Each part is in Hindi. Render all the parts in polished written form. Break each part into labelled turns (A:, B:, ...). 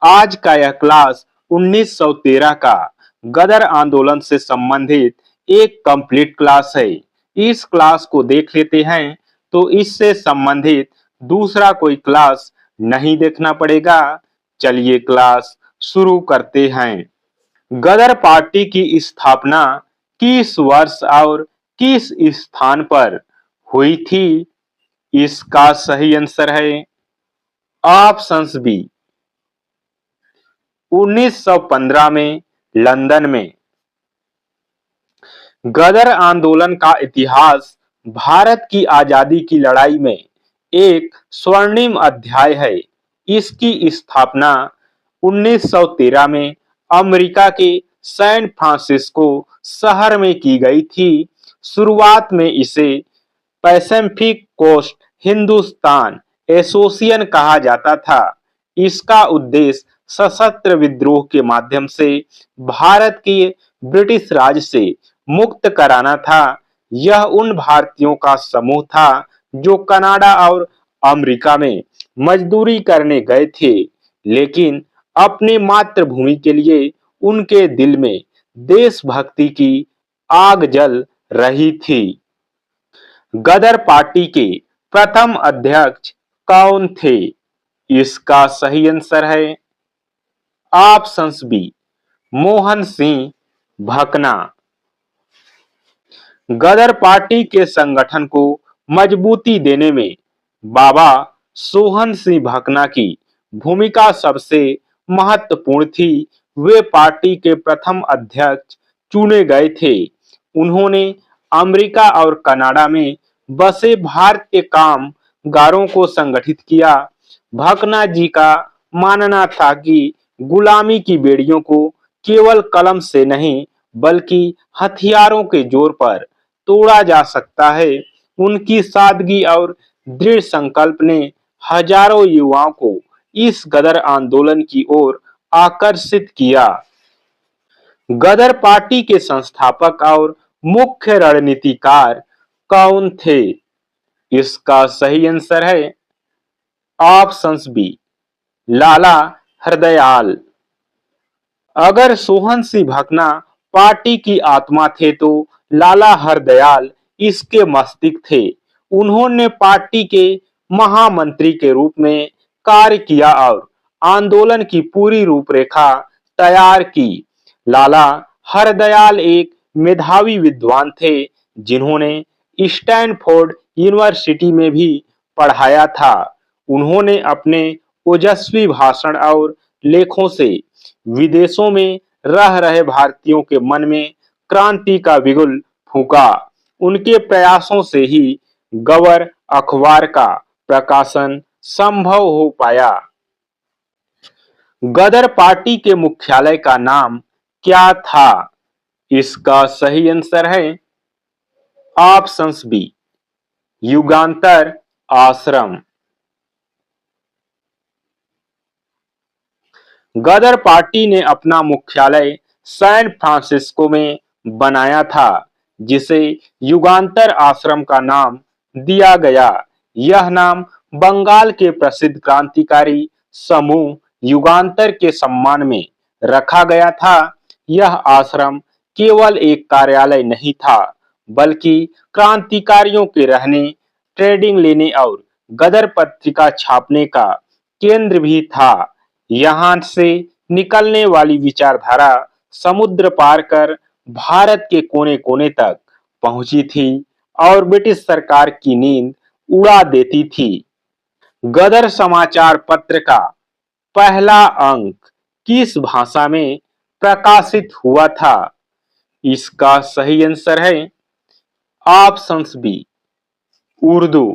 A: आज का यह क्लास 1913 का गदर आंदोलन से संबंधित एक कंप्लीट क्लास है। इस क्लास को देख लेते हैं तो इससे संबंधित दूसरा कोई क्लास नहीं देखना पड़ेगा। चलिए क्लास शुरू करते हैं। गदर पार्टी की स्थापना किस वर्ष और किस स्थान पर हुई थी? इसका सही आंसर है ऑप्शंस बी 1915 में लंदन में। गदर आंदोलन का इतिहास भारत की आजादी की लड़ाई में एक स्वर्णिम अध्याय है। इसकी स्थापना 1913 में अमेरिका के सैन फ्रांसिस्को शहर में की गई थी। शुरुआत में इसे पैसिफिक कोस्ट हिंदुस्तान एसोसिएशन कहा जाता था। इसका उद्देश्य सशस्त्र विद्रोह के माध्यम से भारत के ब्रिटिश राज से मुक्त कराना था। यह उन भारतीयों का समूह था जो कनाडा और अमेरिका में मजदूरी करने गए थे, लेकिन अपनी मातृभूमि के लिए उनके दिल में देशभक्ति की आग जल रही थी। गदर पार्टी के प्रथम अध्यक्ष कौन थे? इसका सही आंसर है ऑप्शंस बी मोहन सिंह भकना। गदर पार्टी के संगठन को मजबूती देने में बाबा सोहन सिंह भकना की भूमिका सबसे महत्वपूर्ण थी। वे पार्टी के प्रथम अध्यक्ष चुने गए थे। उन्होंने अमेरिका और कनाडा में बसे भारतीय कामगारों को संगठित किया। भकना जी का मानना था कि गुलामी की बेड़ियों को केवल कलम से नहीं बल्कि हथियारों के जोर पर तोड़ा जा सकता है। उनकी सादगी और दृढ़ संकल्प ने हजारों युवाओं को इस गदर आंदोलन की ओर आकर्षित किया। गदर पार्टी के संस्थापक और मुख्य रणनीतिकार कौन थे? इसका सही आंसर है ऑप्शंस बी लाला हरदयाल। अगर सोहन सिंह भकना पार्टी की आत्मा थे तो लाला हरदयाल इसके मस्तिष्क थे। उन्होंने पार्टी के महामंत्री के रूप में कार्य किया और आंदोलन की पूरी रूपरेखा तैयार की। लाला हरदयाल एक मेधावी विद्वान थे जिन्होंने स्टैनफोर्ड यूनिवर्सिटी में भी पढ़ाया था। उन्होंने अपने ओजस्वी भाषण और लेखों से विदेशों में रह रहे भारतीयों के मन में क्रांति का बिगुल फूंका। उनके प्रयासों से ही गवर अखबार का प्रकाशन संभव हो पाया। गदर पार्टी के मुख्यालय का नाम क्या था? इसका सही आंसर है ऑप्शंस बी युगांतर आश्रम। गदर पार्टी ने अपना मुख्यालय सैन फ्रांसिस्को में बनाया था, जिसे युगांतर आश्रम का नाम दिया गया। यह नाम बंगाल के प्रसिद्ध क्रांतिकारी समूह युगांतर के सम्मान में रखा गया था। यह आश्रम केवल एक कार्यालय नहीं था, बल्कि क्रांतिकारियों के रहने, ट्रेनिंग लेने और गदर पत्रिका छापने का केंद्र भी था। यहाँ से निकलने वाली विचारधारा समुद्र पार कर भारत के कोने कोने तक पहुंची थी और ब्रिटिश सरकार की नींद उड़ा देती थी। गदर समाचार पत्र का पहला अंक किस भाषा में प्रकाशित हुआ था? इसका सही आंसर है ऑप्शंस बी उर्दू।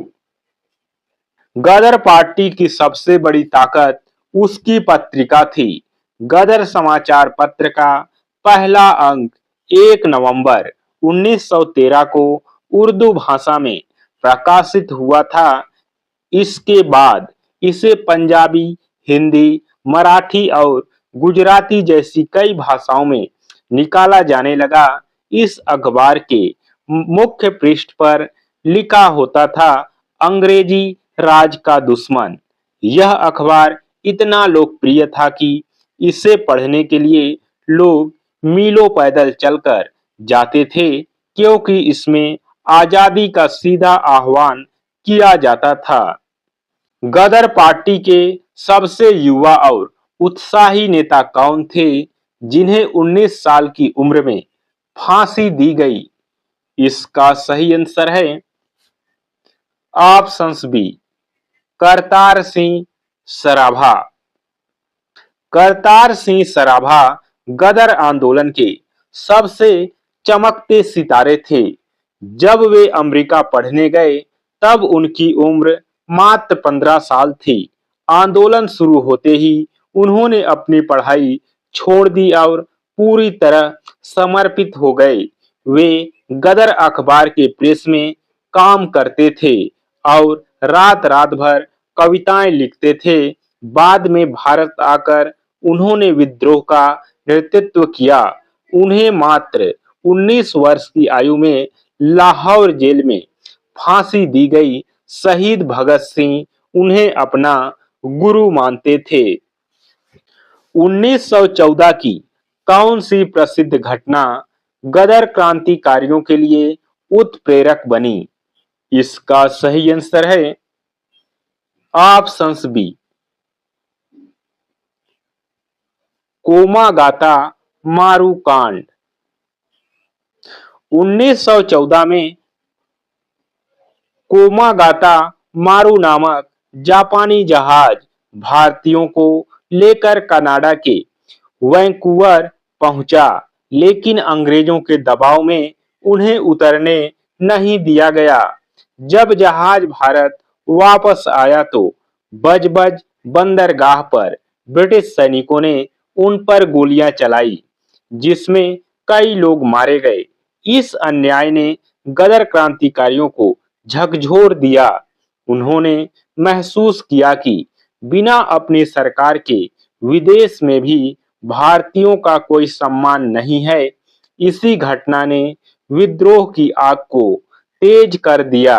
A: गदर पार्टी की सबसे बड़ी ताकत उसकी पत्रिका थी। गदर समाचार पत्र का पहला अंक 1 नवंबर 1913 को उर्दू भाषा में प्रकाशित हुआ था। इसके बाद इसे पंजाबी, हिंदी, मराठी और गुजराती जैसी कई भाषाओं में निकाला जाने लगा। इस अखबार के मुख्य पृष्ठ पर लिखा होता था अंग्रेजी राज का दुश्मन। यह अखबार इतना लोकप्रिय था कि इसे पढ़ने के लिए लोग मीलों पैदल चलकर जाते थे, क्योंकि इसमें आजादी का सीधा आह्वान किया जाता था। गदर पार्टी के सबसे युवा और उत्साही नेता कौन थे, जिन्हें 19 साल की उम्र में फांसी दी गई? इसका सही आंसर है ऑप्शंस बी, करतार सिंह सराभा। करतार सिंह सराभा गदर आंदोलन के सबसे चमकते सितारे थे। जब वे अमेरिका पढ़ने गए तब उनकी उम्र मात्र 15 साल थी। आंदोलन शुरू होते ही उन्होंने अपनी पढ़ाई छोड़ दी और पूरी तरह समर्पित हो गए। वे गदर अखबार के प्रेस में काम करते थे और रात रात भर कविताएं लिखते थे। बाद में भारत आकर उन्होंने विद्रोह का नेतृत्व किया। उन्हें मात्र 19 वर्ष की आयु में लाहौर जेल में फांसी दी गई। शहीद भगत सिंह उन्हें अपना गुरु मानते थे। 1914 की कौन सी प्रसिद्ध घटना गदर क्रांतिकारियों के लिए उत्प्रेरक बनी? इसका सही आंसर है ऑप्शंस बी, कोमागाता मारू कांड। 1914 में कोमागाता मारू नामक जापानी जहाज भारतीयों को लेकर कनाडा के वैंकूवर पहुंचा, लेकिन अंग्रेजों के दबाव में उन्हें उतरने नहीं दिया गया। जब जहाज भारत वापस आया तो बजबज बंदरगाह पर ब्रिटिश सैनिकों ने उन पर गोलियां चलाई, जिसमें कई लोग मारे गए। इस अन्याय ने गदर क्रांतिकारियों को झकझोर दिया। उन्होंने महसूस किया कि बिना अपनी सरकार के विदेश में भी भारतीयों का कोई सम्मान नहीं है। इसी घटना ने विद्रोह की आग को तेज कर दिया।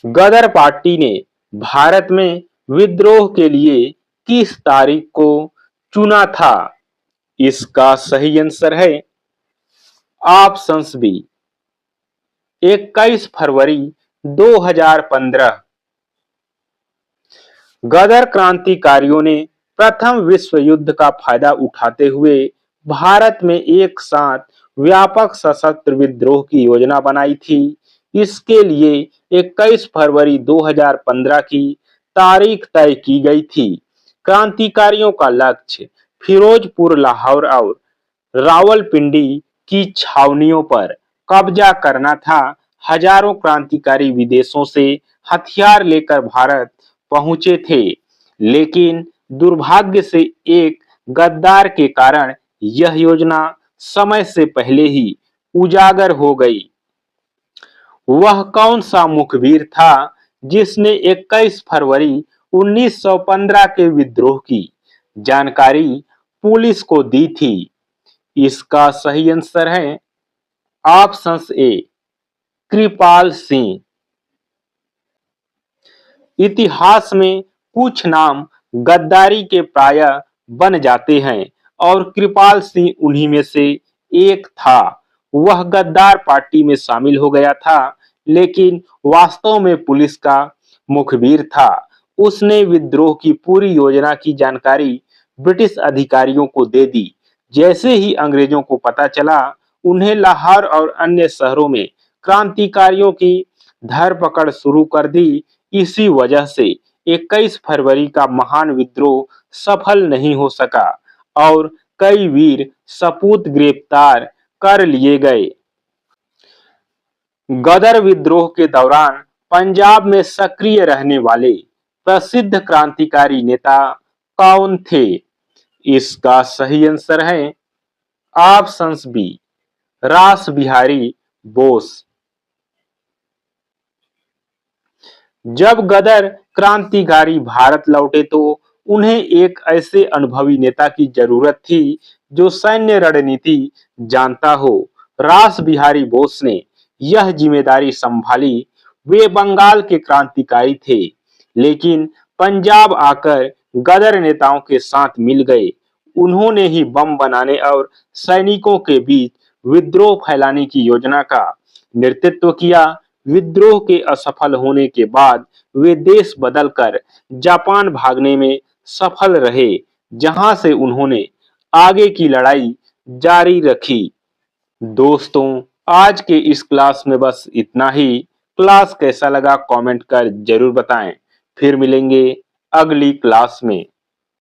A: गदर पार्टी ने भारत में विद्रोह के लिए किस तारीख को चुना था? इसका सही आंसर है ऑप्शंस बी, 21 फरवरी 2015। गदर क्रांतिकारियों ने प्रथम विश्व युद्ध का फायदा उठाते हुए भारत में एक साथ व्यापक सशस्त्र विद्रोह की योजना बनाई थी। इसके लिए 21 फरवरी 2015 की तारीख तय की गई थी। क्रांतिकारियों का लक्ष्य फिरोजपुर, लाहौर और रावलपिंडी की छावनियों पर कब्जा करना था। हजारों क्रांतिकारी विदेशों से हथियार लेकर भारत पहुंचे थे, लेकिन दुर्भाग्य से एक गद्दार के कारण यह योजना समय से पहले ही उजागर हो गई। वह कौन सा मुखबिर था जिसने 21 फरवरी 1915 के विद्रोह की जानकारी पुलिस को दी थी? इसका सही आंसर है ऑप्शंस ए, कृपाल सिंह। इतिहास में कुछ नाम गद्दारी के प्रायः बन जाते हैं और कृपाल सिंह उन्हीं में से एक था। वह गद्दार पार्टी में शामिल हो गया था, लेकिन वास्तव में पुलिस का मुखबिर था। उसने विद्रोह की पूरी योजना की जानकारी ब्रिटिश अधिकारियों को दे दी। जैसे ही अंग्रेजों को पता चला, उन्हें लाहौर और अन्य शहरों में क्रांतिकारियों की धरपकड़ शुरू कर दी। इसी वजह से 21 फरवरी का महान विद्रोह सफल नहीं हो सका और कई वीर सपूत गिरफ्तार कर लिए गए। गदर विद्रोह के दौरान पंजाब में सक्रिय रहने वाले प्रसिद्ध क्रांतिकारी नेता कौन थे? इसका सही आंसर है ऑप्शंस बी, रास बिहारी बोस। जब गदर क्रांतिकारी भारत लौटे तो उन्हें एक ऐसे अनुभवी नेता की जरूरत थी जो सैन्य रणनीति जानता हो। रास बिहारी बोस ने यह जिम्मेदारी संभाली। वे बंगाल के क्रांतिकारी थे, लेकिन पंजाब आकर गदर नेताओं के साथ मिल गए। उन्होंने ही बम बनाने और सैनिकों के बीच विद्रोह फैलाने की योजना का नेतृत्व किया। विद्रोह के असफल होने के बाद वे देश बदलकर जापान भागने में सफल रहे, जहां से उन्होंने आगे की लड़ाई जारी रखी। दोस्तों, आज के इस क्लास में बस इतना ही। क्लास कैसा लगा कमेंट कर जरूर बताएं। फिर मिलेंगे अगली क्लास में।